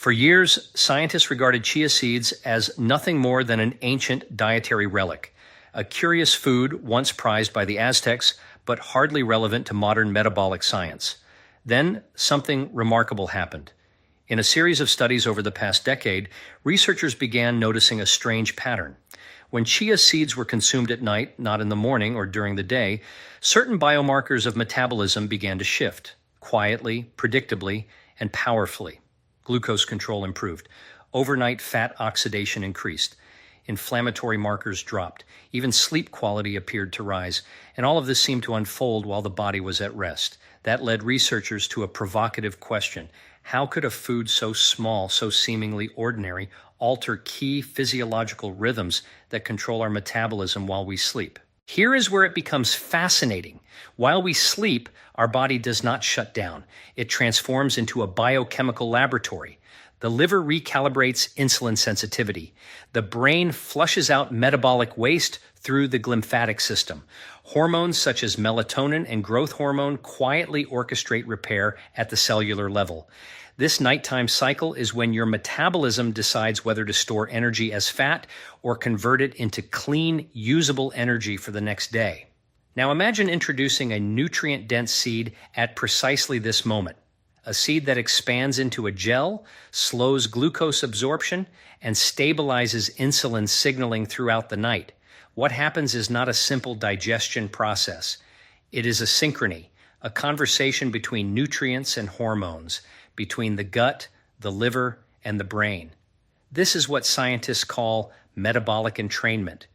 For years, scientists regarded chia seeds as nothing more than an ancient dietary relic, a curious food once prized by the Aztecs, but hardly relevant to modern metabolic science. Then, something remarkable happened. In a series of studies over the past decade, researchers began noticing a strange pattern. When chia seeds were consumed at night, not in the morning or during the day, certain biomarkers of metabolism began to shift, quietly, predictably, and powerfully. Glucose control improved. Overnight fat oxidation increased. Inflammatory markers dropped. Even sleep quality appeared to rise. And all of this seemed to unfold while the body was at rest. That led researchers to a provocative question. How could a food so small, so seemingly ordinary, alter key physiological rhythms that control our metabolism while we sleep? Here is where it becomes fascinating. While we sleep, our body does not shut down. It transforms into a biochemical laboratory. The liver recalibrates insulin sensitivity. The brain flushes out metabolic waste through the glymphatic system. Hormones such as melatonin and growth hormone quietly orchestrate repair at the cellular level. This nighttime cycle is when your metabolism decides whether to store energy as fat or convert it into clean, usable energy for the next day. Now imagine introducing a nutrient-dense seed at precisely this moment. A seed that expands into a gel, slows glucose absorption, and stabilizes insulin signaling throughout the night. What happens is not a simple digestion process. It is a synchrony, a conversation between nutrients and hormones, between the gut, the liver, and the brain. This is what scientists call metabolic entrainment,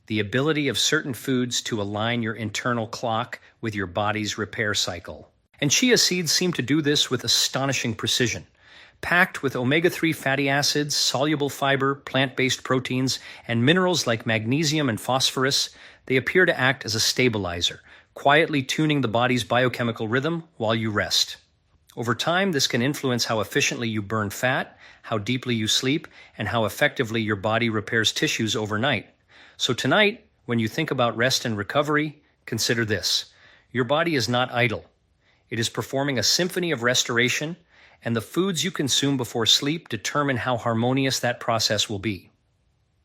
the ability of certain foods to align your internal clock with your body's repair cycle. And chia seeds seem to do this with astonishing precision. Packed with omega-3 fatty acids, soluble fiber, plant-based proteins, and minerals like magnesium and phosphorus, they appear to act as a stabilizer, quietly tuning the body's biochemical rhythm while you rest. Over time, this can influence how efficiently you burn fat, how deeply you sleep, and how effectively your body repairs tissues overnight. So tonight, when you think about rest and recovery, consider this. Your body is not idle. It is performing a symphony of restoration, and the foods you consume before sleep determine how harmonious that process will be.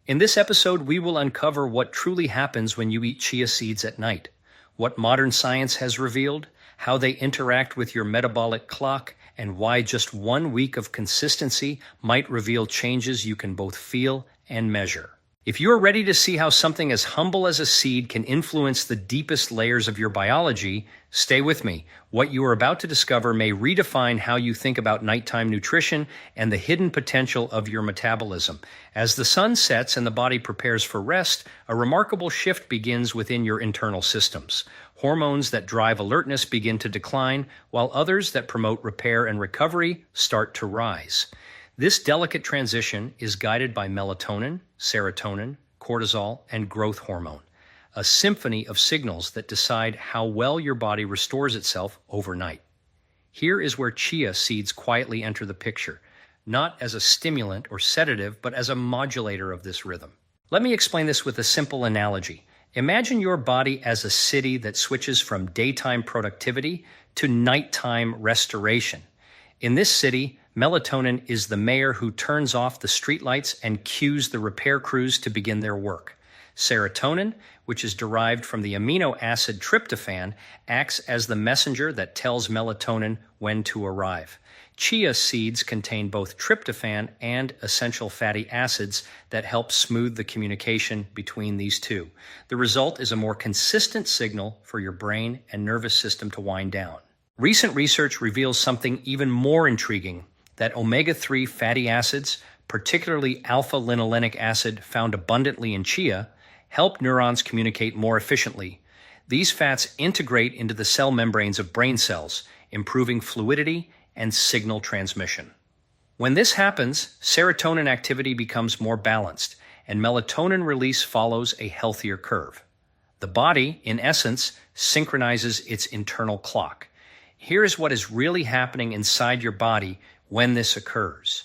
In this episode, we will uncover what truly happens when you eat chia seeds at night, what modern science has revealed, how they interact with your metabolic clock, and why just 1 week of consistency might reveal changes you can both feel and measure. If you're ready to see how something as humble as a seed can influence the deepest layers of your biology, stay with me. What you are about to discover may redefine how you think about nighttime nutrition and the hidden potential of your metabolism. As the sun sets and the body prepares for rest, a remarkable shift begins within your internal systems. Hormones that drive alertness begin to decline, while others that promote repair and recovery start to rise. This delicate transition is guided by melatonin, serotonin, cortisol, and growth hormone, a symphony of signals that decide how well your body restores itself overnight. Here is where chia seeds quietly enter the picture, not as a stimulant or sedative, but as a modulator of this rhythm. Let me explain this with a simple analogy. Imagine your body as a city that switches from daytime productivity to nighttime restoration. In this city, melatonin is the mayor who turns off the streetlights and cues the repair crews to begin their work. Serotonin, which is derived from the amino acid tryptophan, acts as the messenger that tells melatonin when to arrive. Chia seeds contain both tryptophan and essential fatty acids that help smooth the communication between these two. The result is a more consistent signal for your brain and nervous system to wind down. Recent research reveals something even more intriguing, that omega-3 fatty acids, particularly alpha-linolenic acid found abundantly in chia, help neurons communicate more efficiently. These fats integrate into the cell membranes of brain cells, improving fluidity and signal transmission. When this happens, serotonin activity becomes more balanced, and melatonin release follows a healthier curve. The body, in essence, synchronizes its internal clock. Here's what is really happening inside your body when this occurs.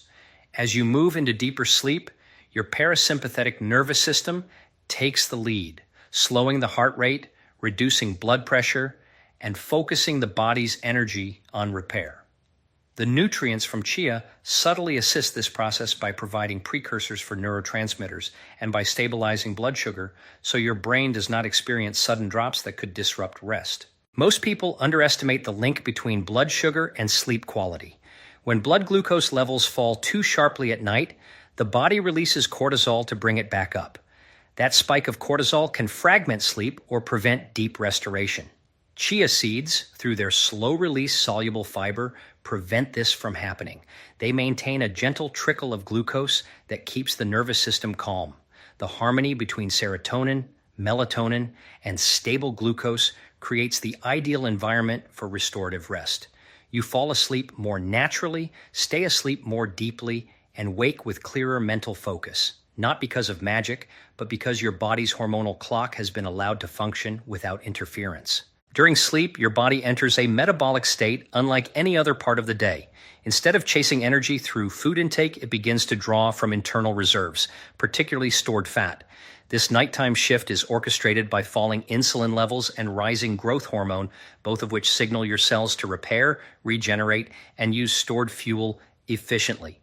As you move into deeper sleep, your parasympathetic nervous system takes the lead, slowing the heart rate, reducing blood pressure, and focusing the body's energy on repair. The nutrients from chia subtly assist this process by providing precursors for neurotransmitters and by stabilizing blood sugar so your brain does not experience sudden drops that could disrupt rest. Most people underestimate the link between blood sugar and sleep quality. When blood glucose levels fall too sharply at night, the body releases cortisol to bring it back up. That spike of cortisol can fragment sleep or prevent deep restoration. Chia seeds, through their slow-release soluble fiber, prevent this from happening. They maintain a gentle trickle of glucose that keeps the nervous system calm. The harmony between serotonin, melatonin, and stable glucose creates the ideal environment for restorative rest. You fall asleep more naturally, stay asleep more deeply, and wake with clearer mental focus. Not because of magic, but because your body's hormonal clock has been allowed to function without interference. During sleep, your body enters a metabolic state unlike any other part of the day. Instead of chasing energy through food intake, it begins to draw from internal reserves, particularly stored fat. This nighttime shift is orchestrated by falling insulin levels and rising growth hormone, both of which signal your cells to repair, regenerate, and use stored fuel efficiently.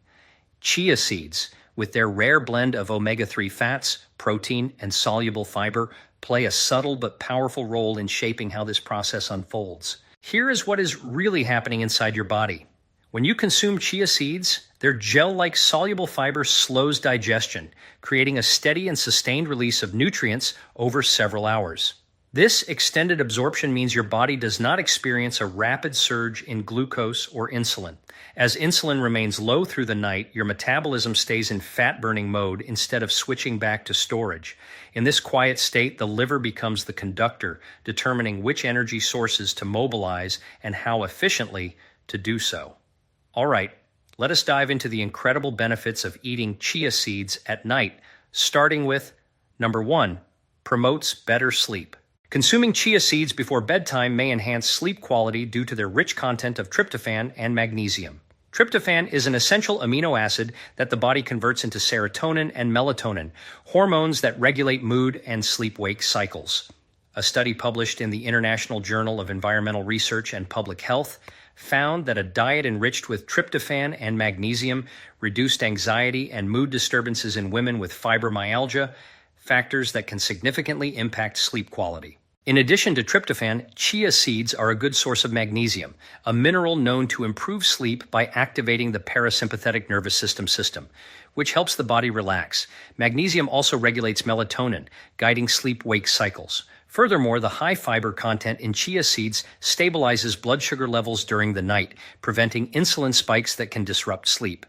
Chia seeds, with their rare blend of omega-3 fats, protein, and soluble fiber, play a subtle but powerful role in shaping how this process unfolds. Here is what is really happening inside your body. When you consume chia seeds, their gel-like soluble fiber slows digestion, creating a steady and sustained release of nutrients over several hours. This extended absorption means your body does not experience a rapid surge in glucose or insulin. As insulin remains low through the night, your metabolism stays in fat-burning mode instead of switching back to storage. In this quiet state, the liver becomes the conductor, determining which energy sources to mobilize and how efficiently to do so. All right, let us dive into the incredible benefits of eating chia seeds at night, starting with number 1, promotes better sleep. Consuming chia seeds before bedtime may enhance sleep quality due to their rich content of tryptophan and magnesium. Tryptophan is an essential amino acid that the body converts into serotonin and melatonin, hormones that regulate mood and sleep-wake cycles. A study published in the International Journal of Environmental Research and Public Health found that a diet enriched with tryptophan and magnesium reduced anxiety and mood disturbances in women with fibromyalgia, factors that can significantly impact sleep quality. In addition to tryptophan, chia seeds are a good source of magnesium, a mineral known to improve sleep by activating the parasympathetic nervous system, which helps the body relax. Magnesium also regulates melatonin, guiding sleep-wake cycles. Furthermore, the high fiber content in chia seeds stabilizes blood sugar levels during the night, preventing insulin spikes that can disrupt sleep.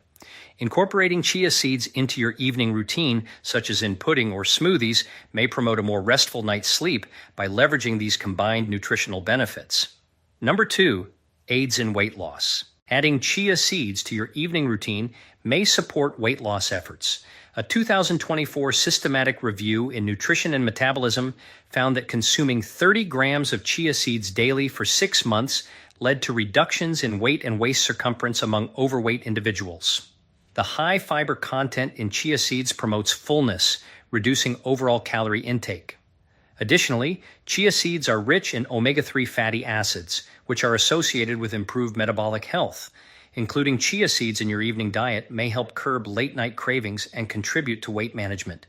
Incorporating chia seeds into your evening routine, such as in pudding or smoothies, may promote a more restful night's sleep by leveraging these combined nutritional benefits. Number 2, aids in weight loss. Adding chia seeds to your evening routine may support weight loss efforts. A 2024 systematic review in Nutrition and Metabolism found that consuming 30 grams of chia seeds daily for 6 months led to reductions in weight and waist circumference among overweight individuals. The high fiber content in chia seeds promotes fullness, reducing overall calorie intake. Additionally, chia seeds are rich in omega-3 fatty acids, which are associated with improved metabolic health. Including chia seeds in your evening diet may help curb late-night cravings and contribute to weight management.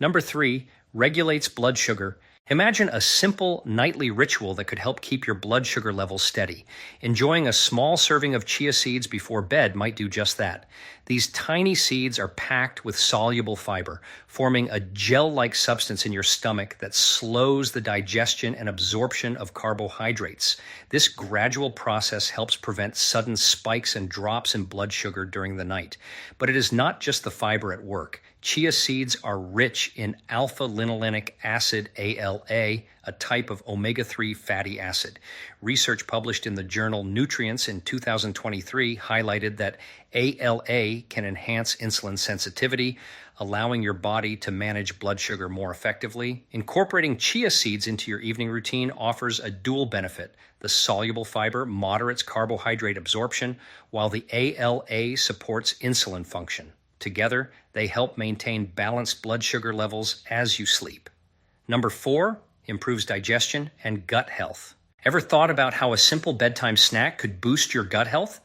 Number 3, regulates blood sugar. Imagine a simple nightly ritual that could help keep your blood sugar levels steady. Enjoying a small serving of chia seeds before bed might do just that. These tiny seeds are packed with soluble fiber, forming a gel-like substance in your stomach that slows the digestion and absorption of carbohydrates. This gradual process helps prevent sudden spikes and drops in blood sugar during the night. But it is not just the fiber at work. Chia seeds are rich in alpha-linolenic acid, ALA, a type of omega-3 fatty acid. Research published in the journal Nutrients in 2023 highlighted that ALA can enhance insulin sensitivity, allowing your body to manage blood sugar more effectively. Incorporating chia seeds into your evening routine offers a dual benefit. The soluble fiber moderates carbohydrate absorption, while the ALA supports insulin function. Together, they help maintain balanced blood sugar levels as you sleep. Number 4, improves digestion and gut health. Ever thought about how a simple bedtime snack could boost your gut health?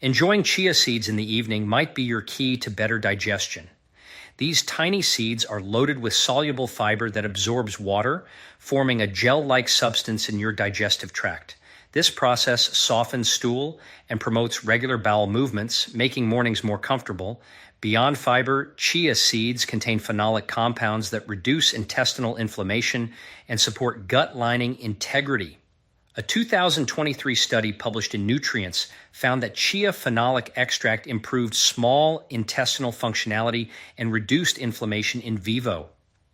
Enjoying chia seeds in the evening might be your key to better digestion. These tiny seeds are loaded with soluble fiber that absorbs water, forming a gel-like substance in your digestive tract. This process softens stool and promotes regular bowel movements, making mornings more comfortable. Beyond fiber, chia seeds contain phenolic compounds that reduce intestinal inflammation and support gut lining integrity. A 2023 study published in Nutrients found that chia phenolic extract improved small intestinal functionality and reduced inflammation in vivo.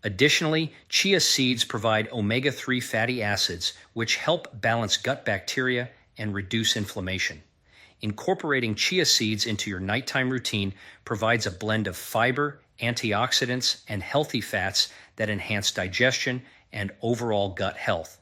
Additionally, chia seeds provide omega-3 fatty acids, which help balance gut bacteria and reduce inflammation. Incorporating chia seeds into your nighttime routine provides a blend of fiber, antioxidants, and healthy fats that enhance digestion and overall gut health.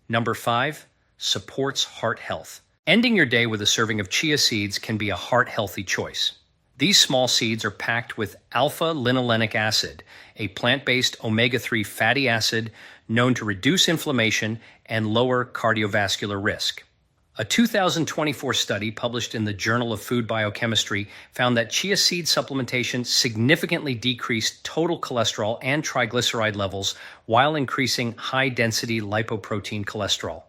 Number 5. Supports heart health. Ending your day with a serving of chia seeds can be a heart-healthy choice. These small seeds are packed with alpha-linolenic acid, a plant-based omega-3 fatty acid known to reduce inflammation and lower cardiovascular risk. A 2024 study published in the Journal of Food Biochemistry found that chia seed supplementation significantly decreased total cholesterol and triglyceride levels while increasing high-density lipoprotein cholesterol.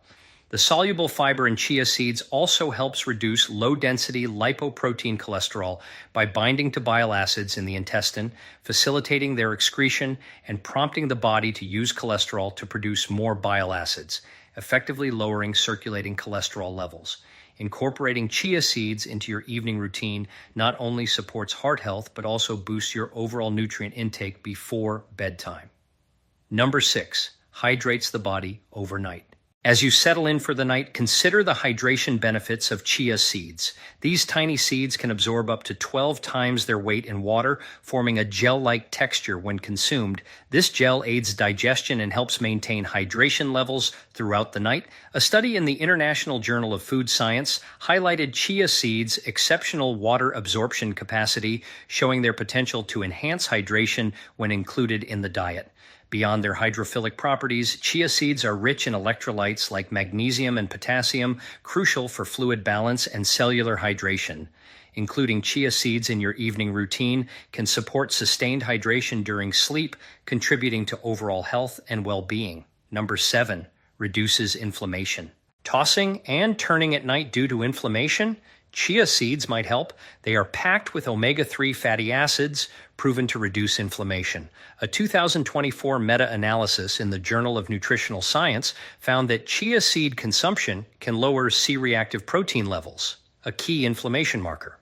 The soluble fiber in chia seeds also helps reduce low-density lipoprotein cholesterol by binding to bile acids in the intestine, facilitating their excretion and prompting the body to use cholesterol to produce more bile acids, effectively lowering circulating cholesterol levels. Incorporating chia seeds into your evening routine not only supports heart health, but also boosts your overall nutrient intake before bedtime. Number 6, hydrates the body overnight. As you settle in for the night, consider the hydration benefits of chia seeds. These tiny seeds can absorb up to 12 times their weight in water, forming a gel-like texture when consumed. This gel aids digestion and helps maintain hydration levels throughout the night. A study in the International Journal of Food Science highlighted chia seeds' exceptional water absorption capacity, showing their potential to enhance hydration when included in the diet. Beyond their hydrophilic properties, chia seeds are rich in electrolytes like magnesium and potassium, crucial for fluid balance and cellular hydration. Including chia seeds in your evening routine can support sustained hydration during sleep, contributing to overall health and well-being. Number 7, reduces inflammation. Tossing and turning at night due to inflammation? Chia seeds might help. They are packed with omega-3 fatty acids, proven to reduce inflammation. A 2024 meta-analysis in the Journal of Nutritional Science found that chia seed consumption can lower C-reactive protein levels, a key inflammation marker.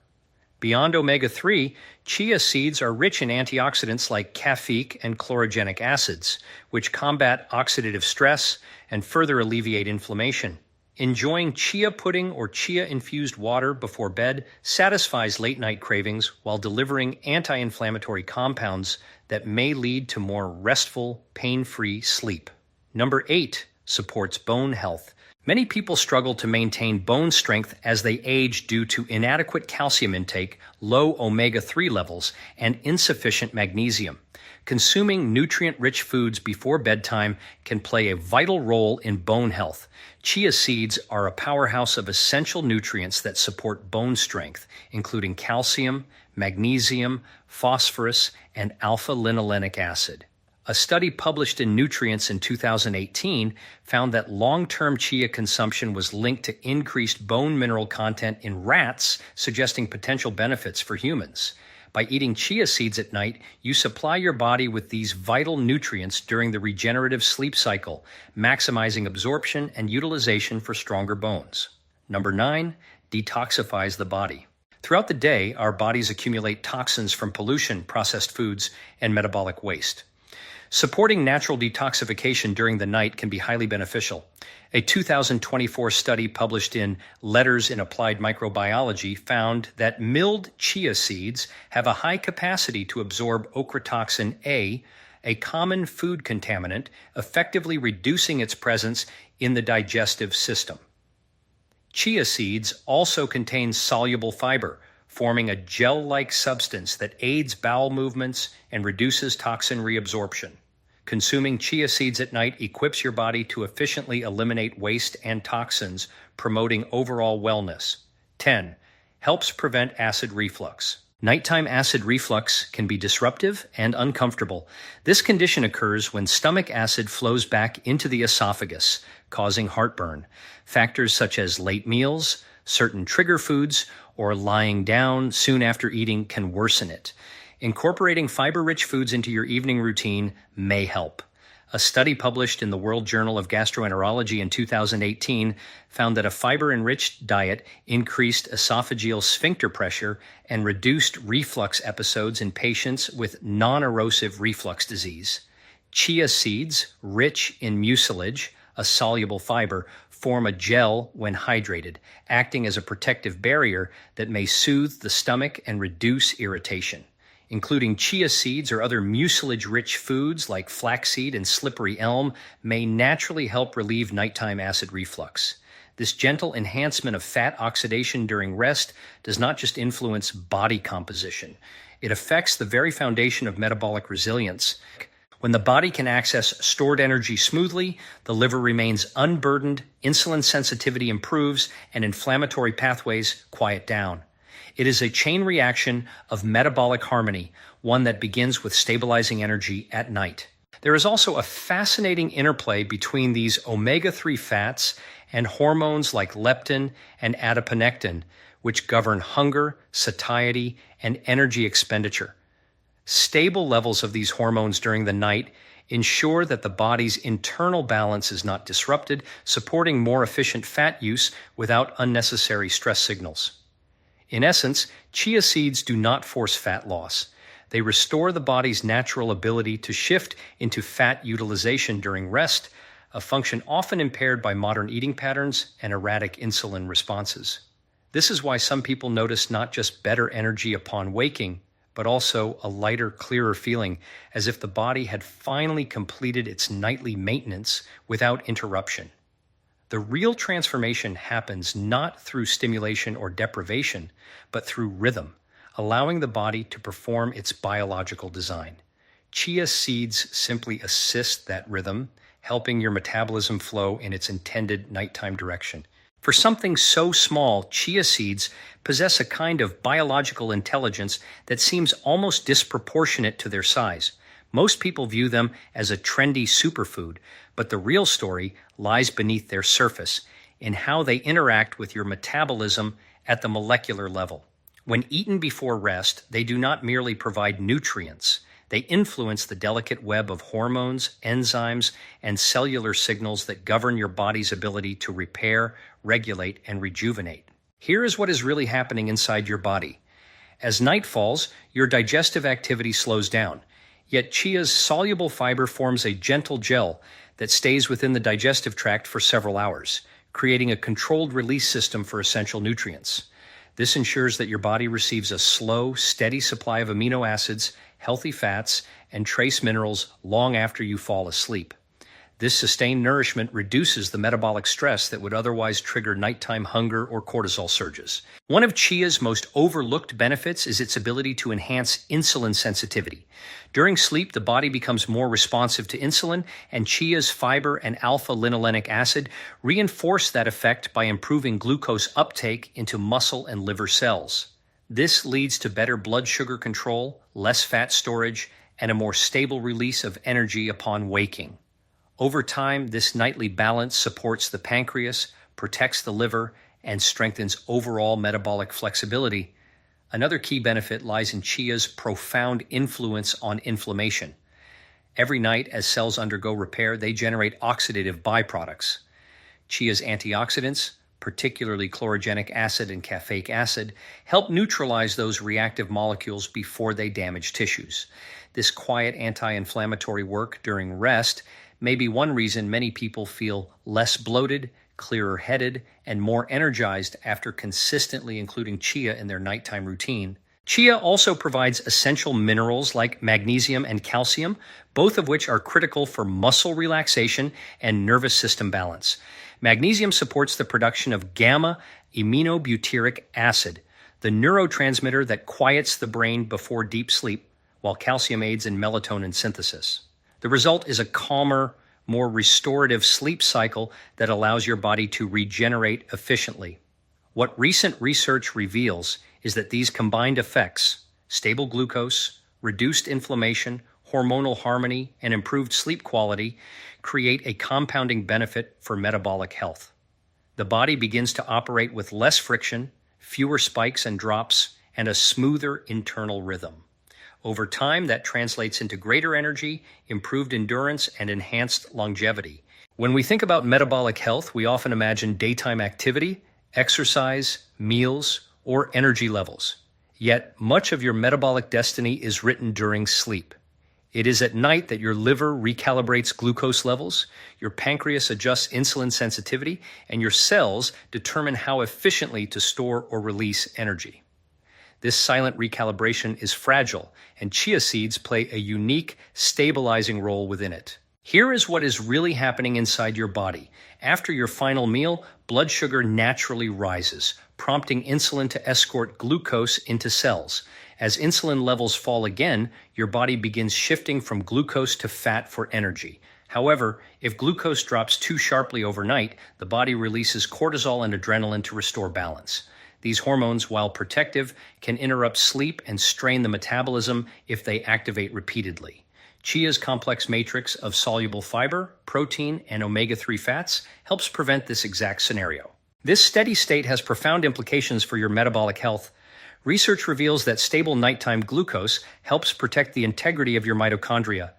Beyond omega-3, chia seeds are rich in antioxidants like caffeic and chlorogenic acids, which combat oxidative stress and further alleviate inflammation. Enjoying chia pudding or chia-infused water before bed satisfies late-night cravings while delivering anti-inflammatory compounds that may lead to more restful, pain-free sleep. Number 8, supports bone health. Many people struggle to maintain bone strength as they age due to inadequate calcium intake, low omega-3 levels, and insufficient magnesium. Consuming nutrient-rich foods before bedtime can play a vital role in bone health. Chia seeds are a powerhouse of essential nutrients that support bone strength, including calcium, magnesium, phosphorus, and alpha-linolenic acid. A study published in Nutrients in 2018 found that long-term chia consumption was linked to increased bone mineral content in rats, suggesting potential benefits for humans. By eating chia seeds at night, you supply your body with these vital nutrients during the regenerative sleep cycle, maximizing absorption and utilization for stronger bones. Number 9, detoxifies the body. Throughout the day, our bodies accumulate toxins from pollution, processed foods, and metabolic waste. Supporting natural detoxification during the night can be highly beneficial. A 2024 study published in Letters in Applied Microbiology found that milled chia seeds have a high capacity to absorb ochratoxin A, a common food contaminant, effectively reducing its presence in the digestive system. Chia seeds also contain soluble fiber, forming a gel-like substance that aids bowel movements and reduces toxin reabsorption. Consuming chia seeds at night equips your body to efficiently eliminate waste and toxins, promoting overall wellness. 10. helps prevent acid reflux. Nighttime acid reflux can be disruptive and uncomfortable. This condition occurs when stomach acid flows back into the esophagus, causing heartburn. Factors such as late meals, certain trigger foods, or lying down soon after eating can worsen it. Incorporating fiber-rich foods into your evening routine may help. A study published in the World Journal of Gastroenterology in 2018 found that a fiber-enriched diet increased esophageal sphincter pressure and reduced reflux episodes in patients with non-erosive reflux disease. Chia seeds, rich in mucilage, a soluble fiber, form a gel when hydrated, acting as a protective barrier that may soothe the stomach and reduce irritation. Including chia seeds or other mucilage-rich foods like flaxseed and slippery elm may naturally help relieve nighttime acid reflux. This gentle enhancement of fat oxidation during rest does not just influence body composition. It affects the very foundation of metabolic resilience. When the body can access stored energy smoothly, the liver remains unburdened, insulin sensitivity improves, and inflammatory pathways quiet down. It is a chain reaction of metabolic harmony, one that begins with stabilizing energy at night. There is also a fascinating interplay between these omega-3 fats and hormones like leptin and adiponectin, which govern hunger, satiety, and energy expenditure. Stable levels of these hormones during the night ensure that the body's internal balance is not disrupted, supporting more efficient fat use without unnecessary stress signals. In essence, chia seeds do not force fat loss. They restore the body's natural ability to shift into fat utilization during rest, a function often impaired by modern eating patterns and erratic insulin responses. This is why some people notice not just better energy upon waking, but also a lighter, clearer feeling, as if the body had finally completed its nightly maintenance without interruption. The real transformation happens not through stimulation or deprivation, but through rhythm, allowing the body to perform its biological design. Chia seeds simply assist that rhythm, helping your metabolism flow in its intended nighttime direction. For something so small, chia seeds possess a kind of biological intelligence that seems almost disproportionate to their size. Most people view them as a trendy superfood, but the real story lies beneath their surface, in how they interact with your metabolism at the molecular level. When eaten before rest, they do not merely provide nutrients. They influence the delicate web of hormones, enzymes, and cellular signals that govern your body's ability to repair, regulate, and rejuvenate. Here is what is really happening inside your body. As night falls, your digestive activity slows down. Yet chia's soluble fiber forms a gentle gel that stays within the digestive tract for several hours, creating a controlled release system for essential nutrients. This ensures that your body receives a slow, steady supply of amino acids, healthy fats, and trace minerals long after you fall asleep. This sustained nourishment reduces the metabolic stress that would otherwise trigger nighttime hunger or cortisol surges. One of chia's most overlooked benefits is its ability to enhance insulin sensitivity. During sleep, the body becomes more responsive to insulin, and chia's fiber and alpha-linolenic acid reinforce that effect by improving glucose uptake into muscle and liver cells. This leads to better blood sugar control, less fat storage, and a more stable release of energy upon waking. Over time, this nightly balance supports the pancreas, protects the liver, and strengthens overall metabolic flexibility. Another key benefit lies in chia's profound influence on inflammation. Every night, as cells undergo repair, they generate oxidative byproducts. Chia's antioxidants, particularly chlorogenic acid and caffeic acid, help neutralize those reactive molecules before they damage tissues. This quiet anti-inflammatory work during rest may be one reason many people feel less bloated, clearer headed, and more energized after consistently including chia in their nighttime routine. Chia also provides essential minerals like magnesium and calcium, both of which are critical for muscle relaxation and nervous system balance. Magnesium supports the production of gamma-aminobutyric acid, the neurotransmitter that quiets the brain before deep sleep, while calcium aids in melatonin synthesis. The result is a calmer, more restorative sleep cycle that allows your body to regenerate efficiently. What recent research reveals is that these combined effects, stable glucose, reduced inflammation, hormonal harmony, and improved sleep quality, create a compounding benefit for metabolic health. The body begins to operate with less friction, fewer spikes and drops, and a smoother internal rhythm. Over time, that translates into greater energy, improved endurance, and enhanced longevity. When we think about metabolic health, we often imagine daytime activity, exercise, meals, or energy levels. Yet, much of your metabolic destiny is written during sleep. It is at night that your liver recalibrates glucose levels, your pancreas adjusts insulin sensitivity, and your cells determine how efficiently to store or release energy. This silent recalibration is fragile, and chia seeds play a unique, stabilizing role within it. Here is what is really happening inside your body. After your final meal, blood sugar naturally rises, prompting insulin to escort glucose into cells. As insulin levels fall again, your body begins shifting from glucose to fat for energy. However, if glucose drops too sharply overnight, the body releases cortisol and adrenaline to restore balance. These hormones, while protective, can interrupt sleep and strain the metabolism if they activate repeatedly. Chia's complex matrix of soluble fiber, protein, and omega-3 fats helps prevent this exact scenario. This steady state has profound implications for your metabolic health. Research reveals that stable nighttime glucose helps protect the integrity of your mitochondria,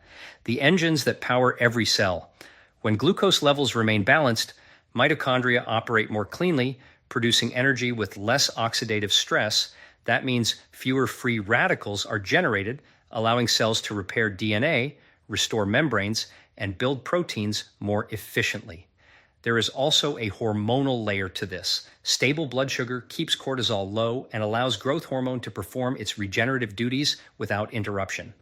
the engines that power every cell. When glucose levels remain balanced, mitochondria operate more cleanly, producing energy with less oxidative stress. That means fewer free radicals are generated, allowing cells to repair DNA, restore membranes, and build proteins more efficiently. There is also a hormonal layer to this. Stable blood sugar keeps cortisol low and allows growth hormone to perform its regenerative duties without interruption.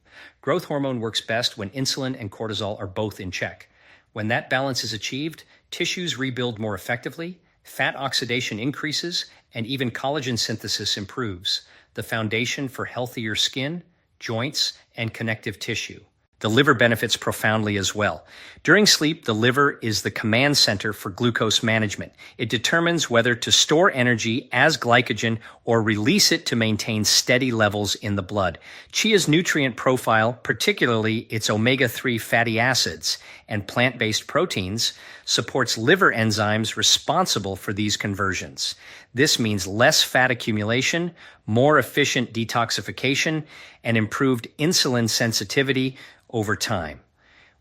Growth hormone works best when insulin and cortisol are both in check. When that balance is achieved, tissues rebuild more effectively, fat oxidation increases, and even collagen synthesis improves, the foundation for healthier skin, joints, and connective tissue. The liver benefits profoundly as well. During sleep, the liver is the command center for glucose management. It determines whether to store energy as glycogen or release it to maintain steady levels in the blood. Chia's nutrient profile, particularly its omega-3 fatty acids and plant-based proteins, supports liver enzymes responsible for these conversions. This means less fat accumulation, more efficient detoxification, and improved insulin sensitivity over time.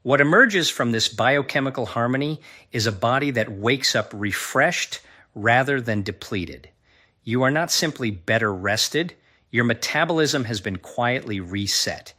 What emerges from this biochemical harmony is a body that wakes up refreshed rather than depleted. You are not simply better rested, your metabolism has been quietly reset.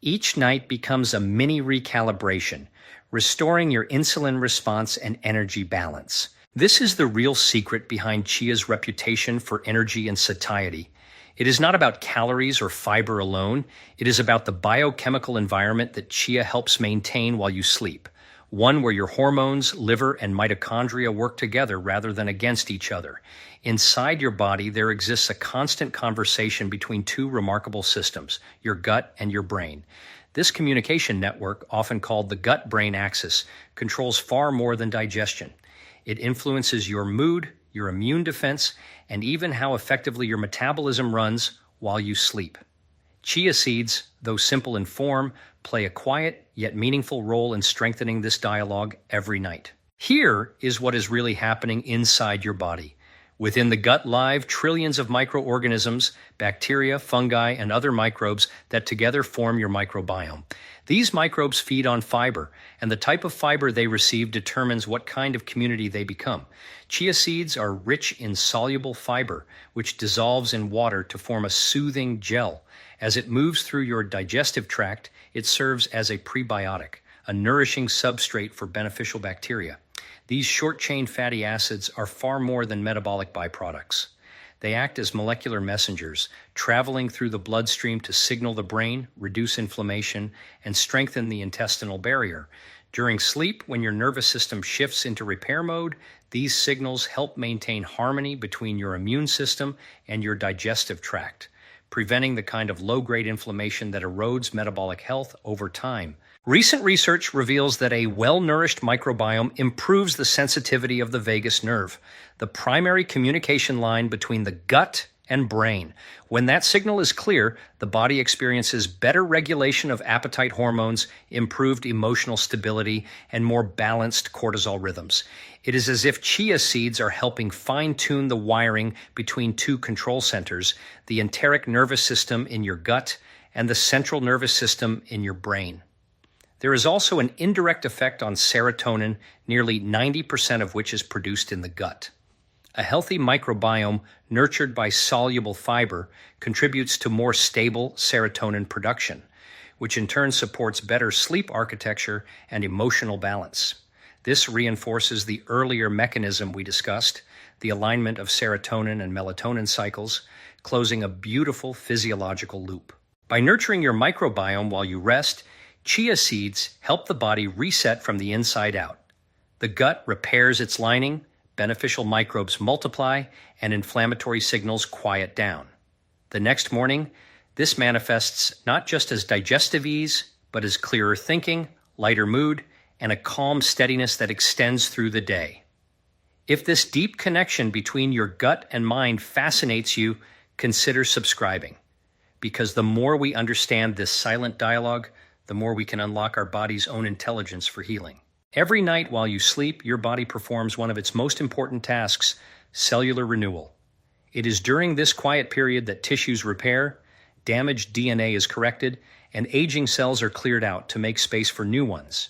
Each night becomes a mini recalibration, restoring your insulin response and energy balance. This is the real secret behind Chia's reputation for energy and satiety. It is not about calories or fiber alone. It is about the biochemical environment that Chia helps maintain while you sleep, one where your hormones, liver, and mitochondria work together rather than against each other. Inside your body, there exists a constant conversation between two remarkable systems, your gut and your brain. This communication network, often called the gut-brain axis, controls far more than digestion. It influences your mood, your immune defense, and even how effectively your metabolism runs while you sleep. Chia seeds, though simple in form, play a quiet yet meaningful role in strengthening this dialogue every night. Here is what is really happening inside your body. Within the gut live trillions of microorganisms, bacteria, fungi, and other microbes that together form your microbiome. These microbes feed on fiber, and the type of fiber they receive determines what kind of community they become. Chia seeds are rich in soluble fiber, which dissolves in water to form a soothing gel. As it moves through your digestive tract, it serves as a prebiotic, a nourishing substrate for beneficial bacteria. These short-chain fatty acids are far more than metabolic byproducts. They act as molecular messengers, traveling through the bloodstream to signal the brain, reduce inflammation, and strengthen the intestinal barrier. During sleep, when your nervous system shifts into repair mode, these signals help maintain harmony between your immune system and your digestive tract, preventing the kind of low-grade inflammation that erodes metabolic health over time. Recent research reveals that a well-nourished microbiome improves the sensitivity of the vagus nerve, the primary communication line between the gut and brain. When that signal is clear, the body experiences better regulation of appetite hormones, improved emotional stability, and more balanced cortisol rhythms. It is as if chia seeds are helping fine-tune the wiring between two control centers, the enteric nervous system in your gut and the central nervous system in your brain. There is also an indirect effect on serotonin, nearly 90% of which is produced in the gut. A healthy microbiome nurtured by soluble fiber contributes to more stable serotonin production, which in turn supports better sleep architecture and emotional balance. This reinforces the earlier mechanism we discussed, the alignment of serotonin and melatonin cycles, closing a beautiful physiological loop. By nurturing your microbiome while you rest, chia seeds help the body reset from the inside out. The gut repairs its lining, beneficial microbes multiply, and inflammatory signals quiet down. The next morning, this manifests not just as digestive ease, but as clearer thinking, lighter mood, and a calm steadiness that extends through the day. If this deep connection between your gut and mind fascinates you, consider subscribing. Because the more we understand this silent dialogue, the more we can unlock our body's own intelligence for healing. Every night while you sleep, your body performs one of its most important tasks, cellular renewal. It is during this quiet period that tissues repair, damaged DNA is corrected, and aging cells are cleared out to make space for new ones.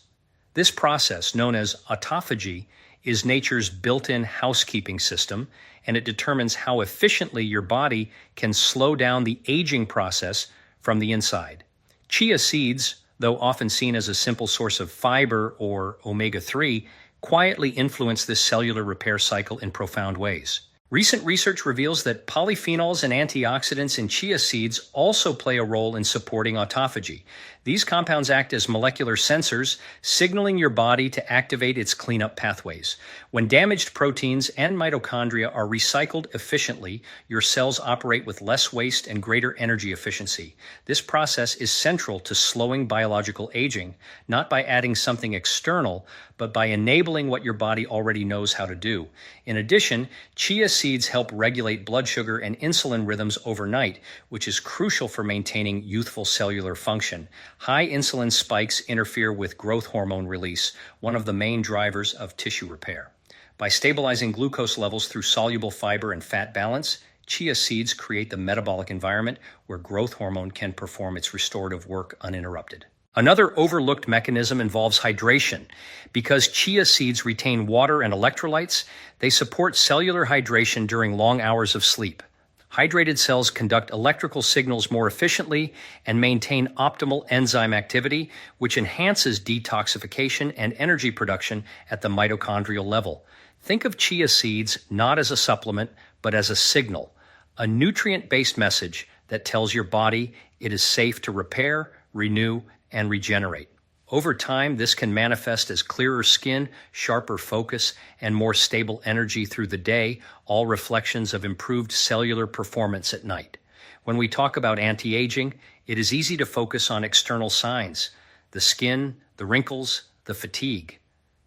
This process, known as autophagy, is nature's built-in housekeeping system, and it determines how efficiently your body can slow down the aging process from the inside. Chia seeds, though often seen as a simple source of fiber or omega-3, quietly influence this cellular repair cycle in profound ways. Recent research reveals that polyphenols and antioxidants in chia seeds also play a role in supporting autophagy. These compounds act as molecular sensors, signaling your body to activate its cleanup pathways. When damaged proteins and mitochondria are recycled efficiently, your cells operate with less waste and greater energy efficiency. This process is central to slowing biological aging, not by adding something external, but by enabling what your body already knows how to do. In addition, chia seeds help regulate blood sugar and insulin rhythms overnight, which is crucial for maintaining youthful cellular function. High insulin spikes interfere with growth hormone release, one of the main drivers of tissue repair. By stabilizing glucose levels through soluble fiber and fat balance, chia seeds create the metabolic environment where growth hormone can perform its restorative work uninterrupted. Another overlooked mechanism involves hydration. Because chia seeds retain water and electrolytes, they support cellular hydration during long hours of sleep. Hydrated cells conduct electrical signals more efficiently and maintain optimal enzyme activity, which enhances detoxification and energy production at the mitochondrial level. Think of chia seeds not as a supplement, but as a signal, a nutrient-based message that tells your body it is safe to repair, renew, and regenerate. Over time, this can manifest as clearer skin, sharper focus, and more stable energy through the day, all reflections of improved cellular performance at night. When we talk about anti-aging, it is easy to focus on external signs, the skin, the wrinkles, the fatigue.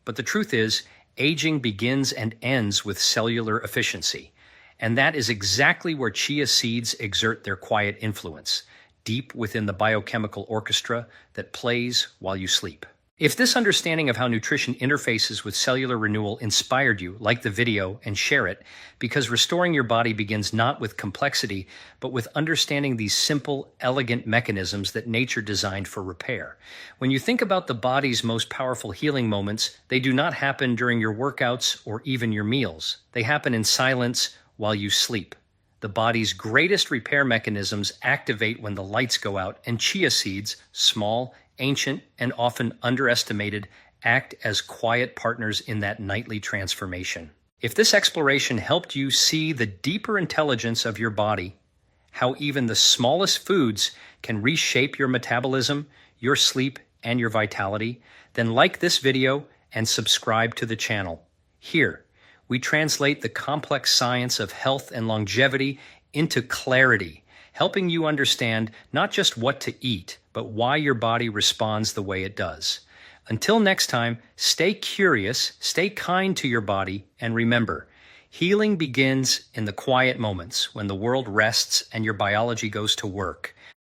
But the truth is, aging begins and ends with cellular efficiency. And that is exactly where chia seeds exert their quiet influence, deep within the biochemical orchestra that plays while you sleep. If this understanding of how nutrition interfaces with cellular renewal inspired you, like the video and share it, because restoring your body begins not with complexity, but with understanding these simple, elegant mechanisms that nature designed for repair. When you think about the body's most powerful healing moments, they do not happen during your workouts or even your meals. They happen in silence while you sleep. The body's greatest repair mechanisms activate when the lights go out, and chia seeds, small, ancient, and often underestimated, act as quiet partners in that nightly transformation. If this exploration helped you see the deeper intelligence of your body, how even the smallest foods can reshape your metabolism, your sleep, and your vitality, then like this video and subscribe to the channel. Here, we translate the complex science of health and longevity into clarity, helping you understand not just what to eat, but why your body responds the way it does. Until next time, stay curious, stay kind to your body, and remember, healing begins in the quiet moments when the world rests and your biology goes to work.